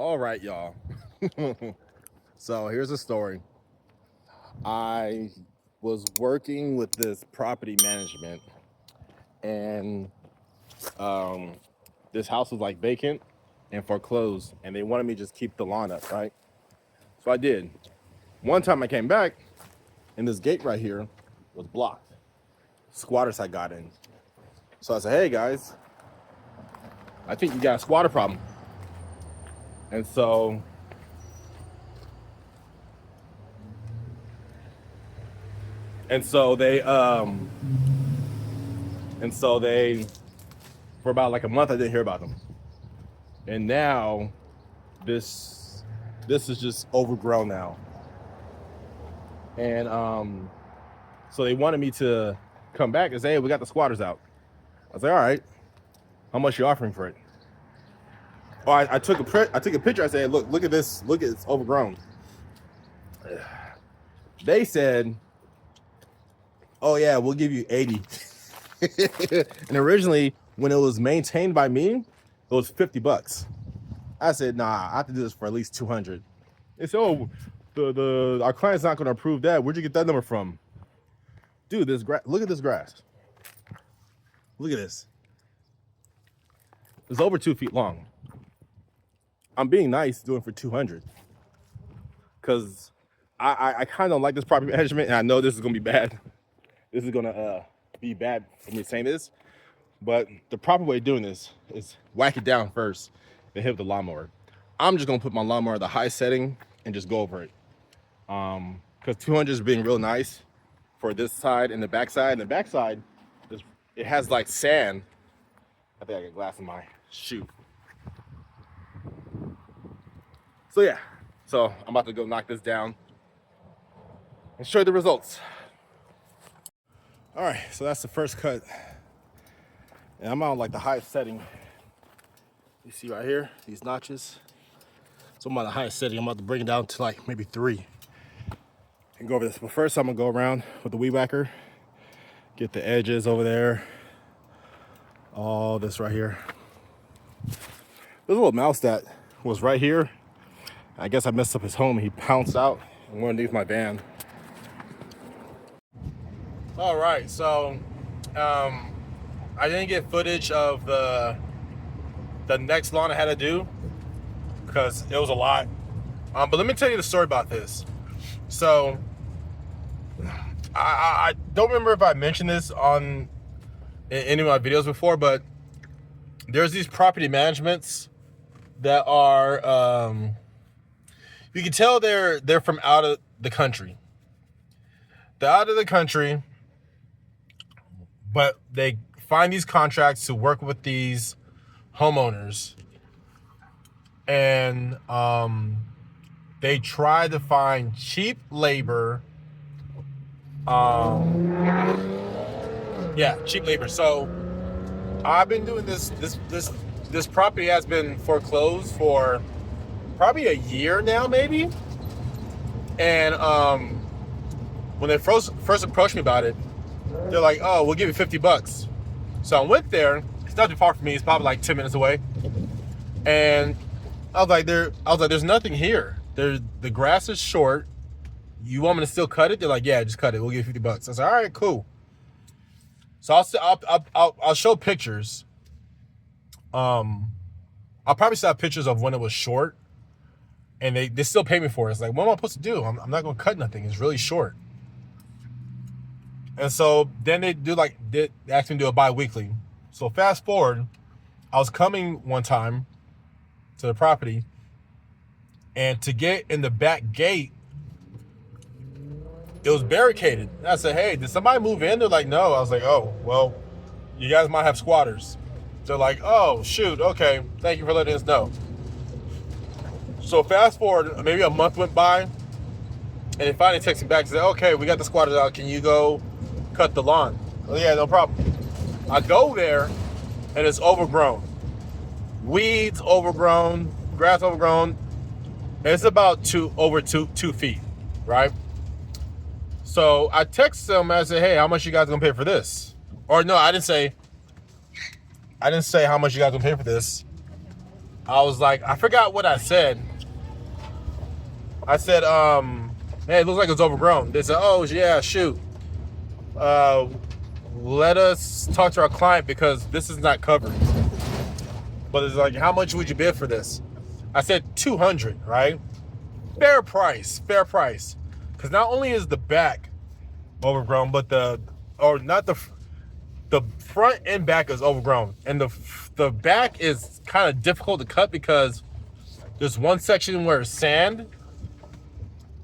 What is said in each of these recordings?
All right, y'all. So here's a story. I was working with this property management, and this house was like vacant and foreclosed, and they wanted me to just keep the lawn up, right? So I did. One time I came back, and this gate right here was blocked. Squatters had got in. So I said, hey guys, I think you got a squatter problem. And so they for about like a month I didn't hear about them. And now this is just overgrown now. And so they wanted me to come back and say, hey, we got the squatters out. I was like, all right, how much you offering for it? Oh, I took a picture. I said, look at this. Look, it's overgrown. They said, oh yeah, we'll give you 80. And originally, when it was maintained by me, it was $50. I said, nah, I have to do this for at least 200. They said, oh, our client's not going to approve that. Where'd you get that number from? Dude, look at this grass. Look at this. It's over 2 feet long. I'm being nice doing for 200 because I kind of don't like this property management, and I know this is gonna be bad. This is gonna be bad for me saying this, but the proper way of doing this is whack it down first, then hit with the lawnmower. I'm just gonna put my lawnmower at the high setting and just go over it, because 200 is being real nice for this side and the back side. And the back side, it has like sand. I think I got glass in my shoe. So yeah, so I'm about to go knock this down and show you the results. All right, so that's the first cut. And I'm on like the highest setting. You see right here, these notches. So I'm on the highest setting. I'm about to bring it down to like maybe 3 and go over this. But first I'm gonna go around with the weed whacker, get the edges over there, all this right here. There's a little mouse that was right here. I guess I messed up his home. He pounced out and wanted to use my van. All right, so I didn't get footage of the next lawn I had to do because it was a lot. But let me tell you the story about this. So I don't remember if I mentioned this in any of my videos before, but there's these property managements that are you can tell they're from out of the country. They're out of the country, but they find these contracts to work with these homeowners, and they try to find cheap labor. Cheap labor. So I've been doing this property has been foreclosed for probably a year now, maybe. And when they first approached me about it, they're like, oh, we'll give you $50. So I went there. It's not too far from me. It's probably like 10 minutes away. And I was like, there's nothing here. The grass is short. You want me to still cut it? They're like, yeah, just cut it. We'll give you $50. I was like, all right, cool. So I'll show pictures. I'll probably still have pictures of when it was short, and they still pay me for it. It's like, what am I supposed to do? I'm not going to cut nothing. It's really short. And so then they asked me to do it bi-weekly. So fast forward, I was coming one time to the property, and to get in the back gate, it was barricaded. And I said, hey, did somebody move in? They're like, no. I was like, oh, well, you guys might have squatters. They're like, oh, shoot, okay, thank you for letting us know. So fast forward, maybe a month went by, and they finally texted me back and said, okay, we got the squatters out. Can you go cut the lawn? Oh, yeah, no problem. I go there, and it's overgrown. Weeds overgrown, grass overgrown. It's about over two feet, right? So I text them and I said, hey, how much you guys gonna pay for this? Or no, I didn't say how much you guys gonna pay for this. I was like, I forgot what I said. I said, hey, it looks like it's overgrown. They said, oh yeah, shoot. Let us talk to our client because this is not covered. But it's like, how much would you bid for this? I said 200, right? Fair price. Because not only is the back overgrown, but the front and back is overgrown, and the back is kind of difficult to cut because there's one section where it's sand,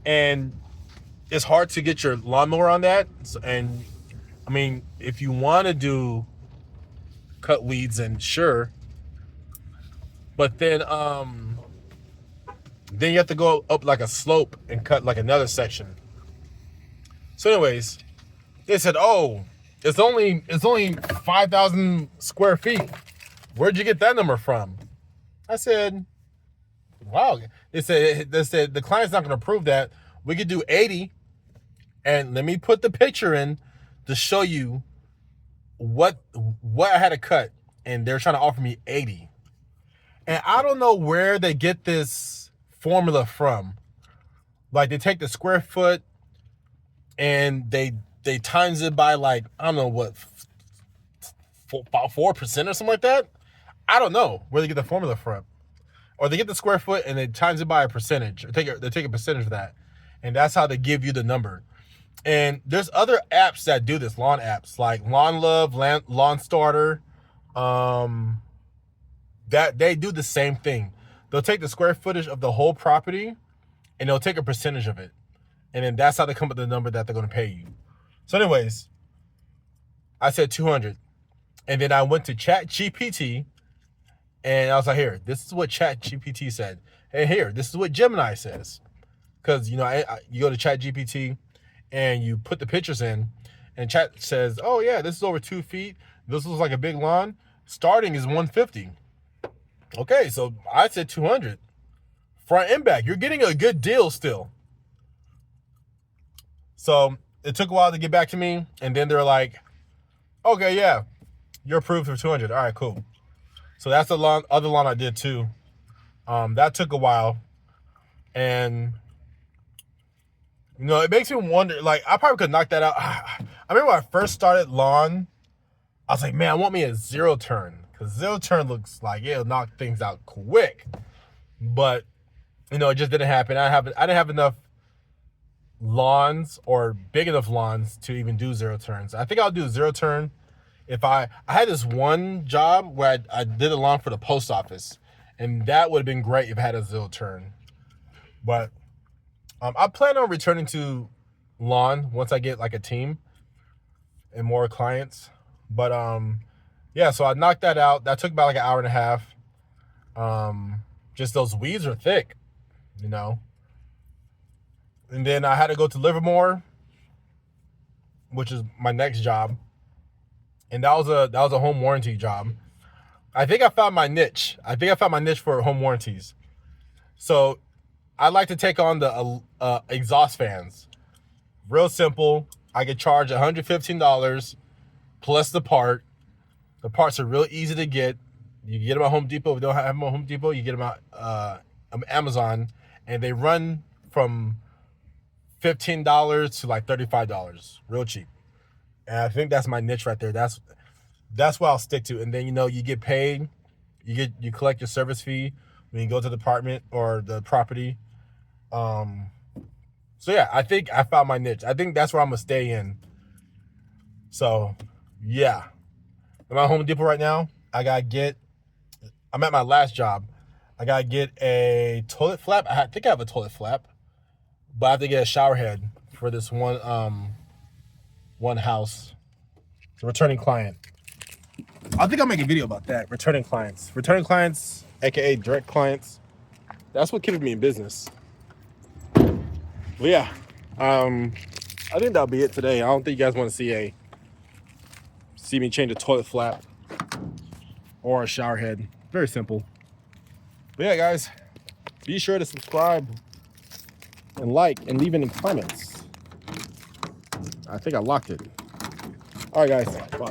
and it's hard to get your lawnmower on that. And I mean, if you want to do cut weeds, and sure, but then you have to go up like a slope and cut like another section. So anyways, they said, oh, it's only 5,000 square feet. Where'd you get that number from? I said, wow. They said the client's not going to approve that. We could do 80. And let me put the picture in to show you what I had to cut. And they're trying to offer me 80. And I don't know where they get this formula from. Like, they take the square foot and they times it by, like, I don't know what, about 4% or something like that. I don't know where they get the formula from. Or they get the square foot and they times it by a percentage. Or they take a percentage of that. And that's how they give you the number. And there's other apps that do this, lawn apps, like Lawn Love, Lawn Starter. That they do the same thing. They'll take the square footage of the whole property and they'll take a percentage of it. And then that's how they come up with the number that they're going to pay you. So anyways, I said 200. And then I went to ChatGPT and I was like, here, this is what ChatGPT said. And here, this is what Gemini says. Because, you know, you go to ChatGPT and you put the pictures in and Chat says, oh yeah, this is over 2 feet. This looks like a big lawn. Starting is 150. Okay, so I said 200. Front and back. You're getting a good deal still. So it took a while to get back to me. And then they're like, okay, yeah, you're approved for 200. All right, cool. So that's the other lawn I did too. That took a while. And, you know, it makes me wonder, like, I probably could knock that out. I remember when I first started lawn, I was like, man, I want me a zero turn. Because zero turn looks like it'll knock things out quick. But, you know, it just didn't happen. I didn't have enough lawns or big enough lawns to even do zero turns. I think I'll do zero turn if I had this one job where I did a lawn for the post office. And that would have been great if I had a zero turn. But I plan on returning to lawn once I get like a team and more clients. But yeah, so I knocked that out. That took about like an hour and a half. Just those weeds are thick, you know. And then I had to go to Livermore, which is my next job. And that was a home warranty job. I think I found my niche. For home warranties. So I like to take on the exhaust fans. Real simple. I could charge $115 plus the part. The parts are real easy to get. You can get them at Home Depot. If you don't have them at Home Depot, you get them at Amazon. And they run from $15 to like $35. Real cheap. And I think that's my niche right there. That's what I'll stick to. And then, you know, you get paid. You collect your service fee when you go to the apartment or the property. So yeah, I think I found my niche. I think that's where I'm gonna stay in. So yeah, I'm at Home Depot right now. I'm at my last job. I gotta get a toilet flap. I think I have a toilet flap, but I have to get a shower head for this one house. The returning client. I think I'll make a video about that. Returning clients, aka direct clients. That's what keeps me in business. But yeah, I think that'll be it today. I don't think you guys want to see me change a toilet flap or a shower head. Very simple. But yeah, guys, be sure to subscribe and like and leave any comments. I think I locked it. All right, guys. Bye.